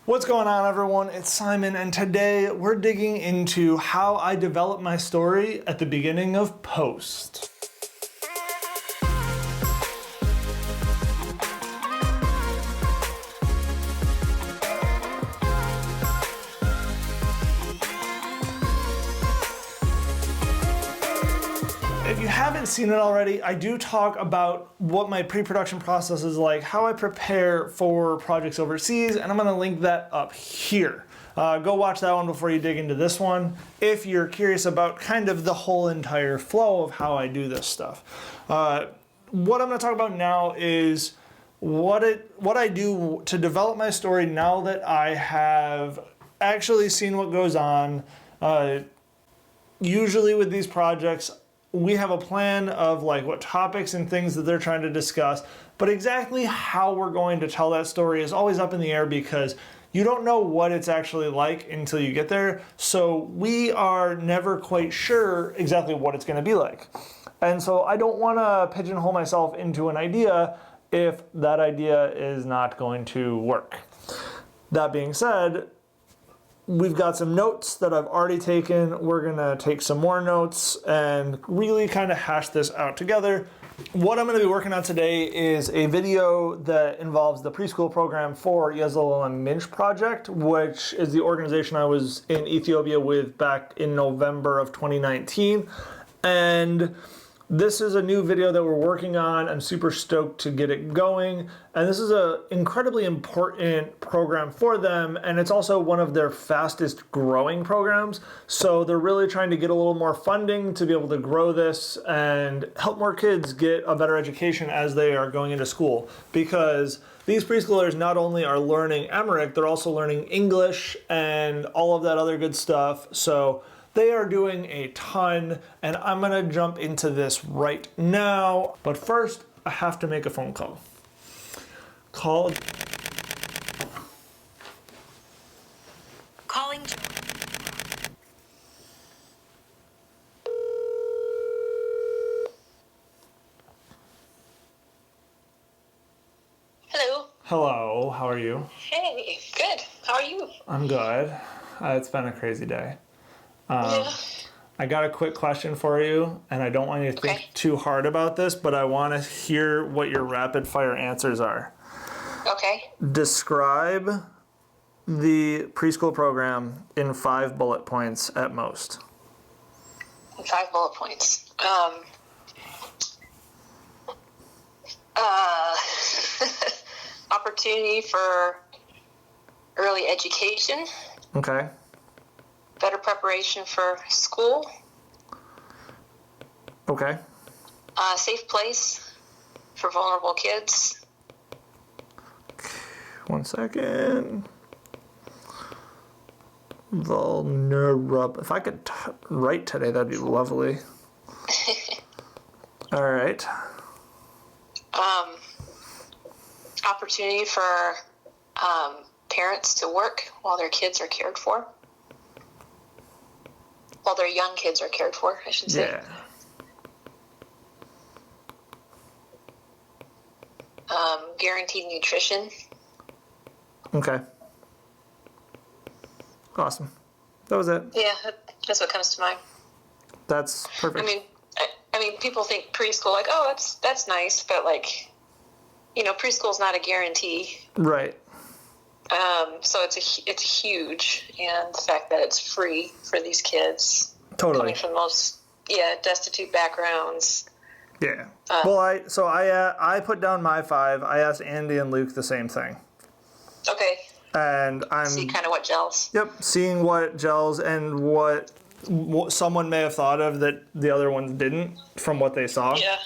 What's going on, everyone? It's Simon, and today we're digging into how I develop my story at the beginning of Post. If you haven't seen it already, I do talk about what my pre-production process is like, how I prepare for projects overseas, and I'm going to link that up here. Go watch that one before you dig into this one if you're curious about kind of the whole entire flow of how I do this stuff. What I'm going to talk about now is what I do to develop my story now that I have actually seen what goes on. Usually with these projects, we have a plan of like what topics and things that they're trying to discuss, but exactly how we're going to tell that story is always up in the air because you don't know what it's actually like until you get there. So we are never quite sure exactly what it's going to be like. And so I don't want to pigeonhole myself into an idea if that idea is not going to work. That being said, we've got some notes that I've already taken. We're gonna take some more notes and really kind of hash this out together. What I'm gonna be working on today is a video that involves the preschool program for Yazalala Minch Project, which is the organization I was in Ethiopia with back in November of 2019. And this is a new video that we're working on. I'm super stoked to get it going. And this is an incredibly important program for them. And it's also one of their fastest growing programs. So they're really trying to get a little more funding to be able to grow this and help more kids get a better education as they are going into school. Because these preschoolers not only are learning Amharic, they're also learning English and all of that other good stuff. So they are doing a ton, and I'm gonna jump into this right now. But first, I have to make a phone call. Calling. Hello. Hello, how are you? Hey, good. How are you? I'm good. It's been a crazy day. Yeah. I got a quick question for you, and I don't want you to think too hard about this, but I want to hear what your rapid fire answers are. Okay. Describe the preschool program in 5 bullet points at most. 5 bullet points. Opportunity for early education. Okay. Better preparation for school. Okay. Safe place for vulnerable kids. One second. Vulnerable. If I could write today, that'd be lovely. All right. Opportunity for parents to work while their kids are cared for. While their young kids are cared for, I should say. Yeah. Guaranteed nutrition. Okay. Awesome. That was it. Yeah, that's what comes to mind. That's perfect. I mean, people think preschool, like, oh, that's nice, but like, preschool's not a guarantee. Right. So it's huge, and the fact that it's free for these kids, Totally. coming from most destitute backgrounds. Yeah. Well, I put down my 5. I asked Andy and Luke the same thing. Okay. And I'm See kind of what gels. Yep, seeing what gels and what someone may have thought of that the other ones didn't from what they saw. Yeah.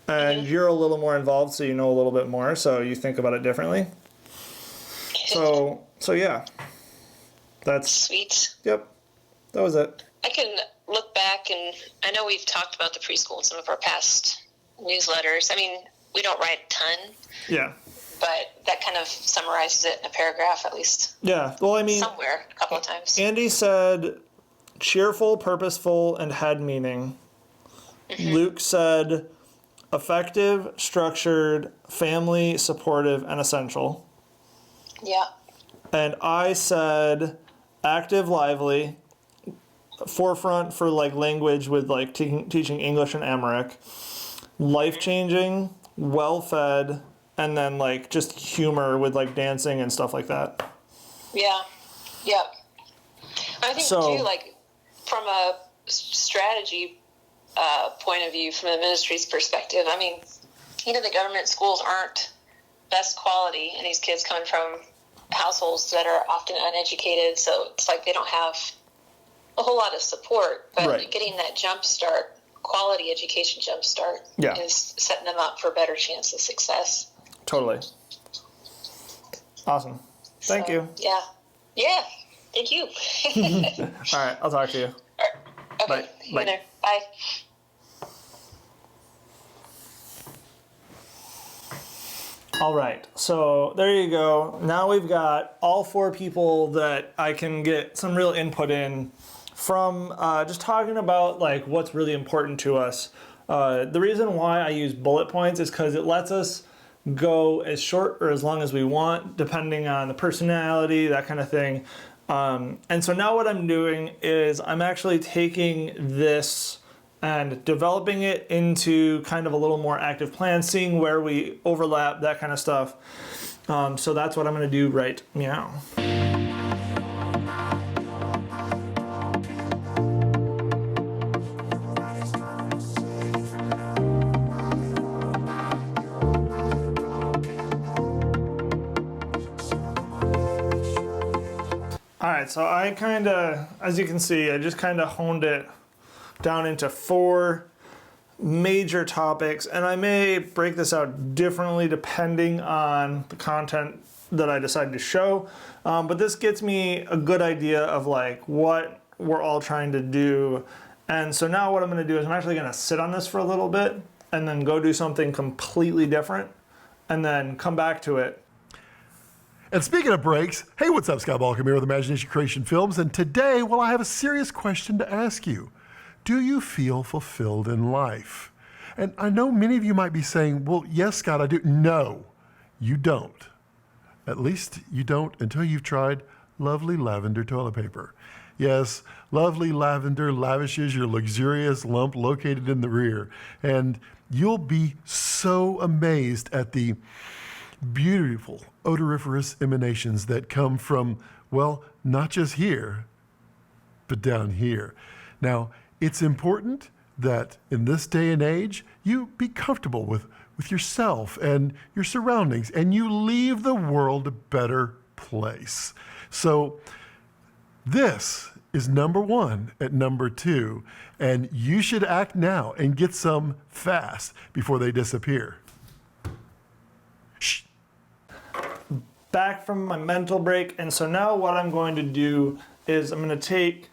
And you're a little more involved, so you know a little bit more, so you think about it differently. So yeah. That's sweet. Yep. That was it. I can look back, and I know we've talked about the preschool in some of our past newsletters. I mean, we don't write a ton. Yeah. But that kind of summarizes it in a paragraph, at least. Yeah. Well, I mean, somewhere a couple of times. Andy said cheerful, purposeful, and had meaning. Mm-hmm. Luke said effective, structured, family, supportive, and essential. Yeah. And I said active, lively, forefront for like language with like teaching English and Amharic, life-changing, well-fed, and then like just humor with like dancing and stuff like that. Yeah. Yep. I think So, too, like from a strategy point of view, from the ministry's perspective, I mean, you know, the government schools aren't best quality, and these kids come from households that are often uneducated, so it's like they don't have a whole lot of support. But Right. getting that jump start, quality education jump start, Yeah. is setting them up for a better chance of success. totally. Awesome. Thank you. Yeah. Yeah. Thank you. All right, I'll talk to you. Okay. Bye. See you Bye. there. Bye. All right, so there you go. Now we've got all 4 people that I can get some real input in from just talking about like what's really important to us. The reason why I use bullet points is because it lets us go as short or as long as we want, depending on the personality, that kind of thing. And so now what I'm doing is I'm actually taking this and developing it into kind of a little more active plan, seeing where we overlap, that kind of stuff. So that's what I'm going to do right now. All right, so I kind of, as you can see, I just kind of honed it down into 4 major topics, and I may break this out differently depending on the content that I decide to show. But this gets me a good idea of like what we're all trying to do. And so now what I'm going to do is I'm actually going to sit on this for a little bit and then go do something completely different and then come back to it. And speaking of breaks, hey, what's up? Scott Balcom here with Imagination Creation Films. And today, well, I have a serious question to ask you. Do you feel fulfilled in life? And I know many of you might be saying, well, yes, Scott, I do. No, you don't. At least you don't until you've tried lovely lavender toilet paper. Yes, lovely lavender lavishes your luxurious lump located in the rear. And you'll be so amazed at the beautiful odoriferous emanations that come from, well, not just here, but down here. Now, it's important that in this day and age, you be comfortable with yourself and your surroundings, and you leave the world a better place. So this is number 1 at number 2, and you should act now and get some fast before they disappear. Shh. Back from my mental break, and so now what I'm going to do is I'm going to take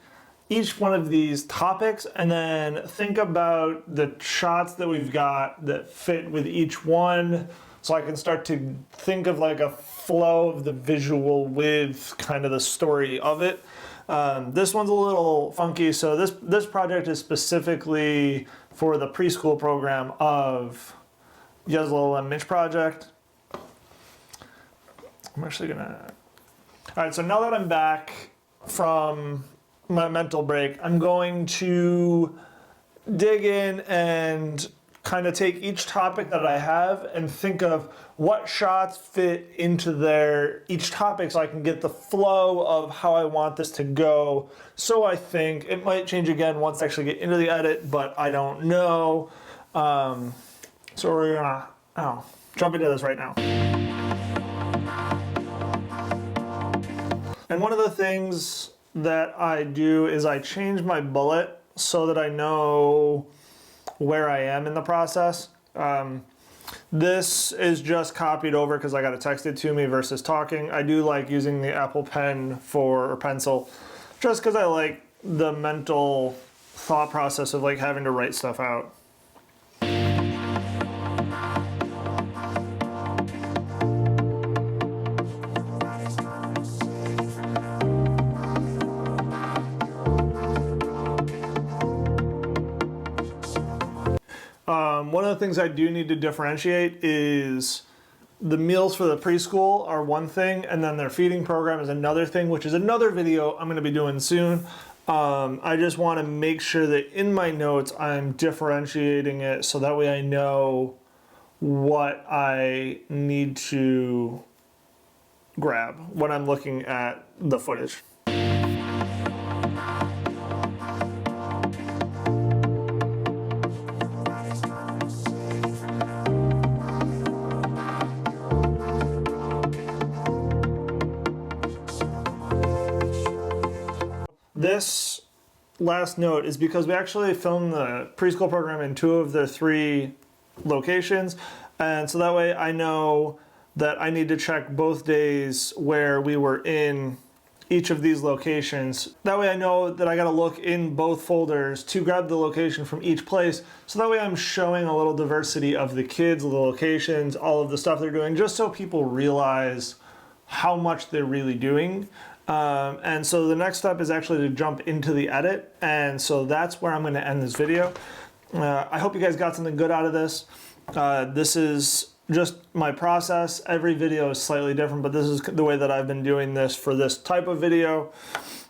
each one of these topics and then think about the shots that we've got that fit with each one, so I can start to think of like a flow of the visual with kind of the story of it. This one's a little funky, so this project is specifically for the preschool program of Yezlo Mitch Project. I'm actually gonna... All right, so now that I'm back from my mental break, I'm going to dig in and kind of take each topic that I have and think of what shots fit into each topic so I can get the flow of how I want this to go. So I think it might change again once I actually get into the edit, but I don't know. So we're gonna jump into this right now. And one of the things that I do is I change my bullet so that I know where I am in the process. This is just copied over because I got it texted to me versus talking. I do like using the Apple Pen or pencil just because I like the mental thought process of like having to write stuff out. One of the things I do need to differentiate is the meals for the preschool are one thing, and then their feeding program is another thing, which is another video I'm going to be doing soon. I just want to make sure that in my notes I'm differentiating it so that way I know what I need to grab when I'm looking at the footage. This last note is because we actually filmed the preschool program in 2 of the 3 locations, and so that way I know that I need to check both days where we were in each of these locations. That way I know that I got to look in both folders to grab the location from each place, so that way I'm showing a little diversity of the kids, the locations, all of the stuff they're doing, just so people realize how much they're really doing. And so the next step is actually to jump into the edit, and so that's where I'm going to end this video. I hope you guys got something good out of this. This is just my process. Every video is slightly different, but this is the way that I've been doing this for this type of video.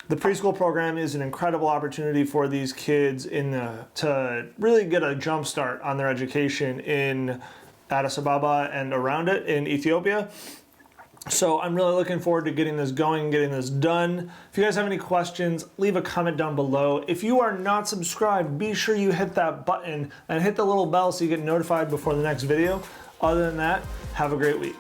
The preschool program is an incredible opportunity for these kids to really get a jump start on their education in Addis Ababa and around it in Ethiopia. So I'm really looking forward to getting this going, getting this done. If you guys have any questions, leave a comment down below. If you are not subscribed, be sure you hit that button and hit the little bell so you get notified before the next video. Other than that, have a great week.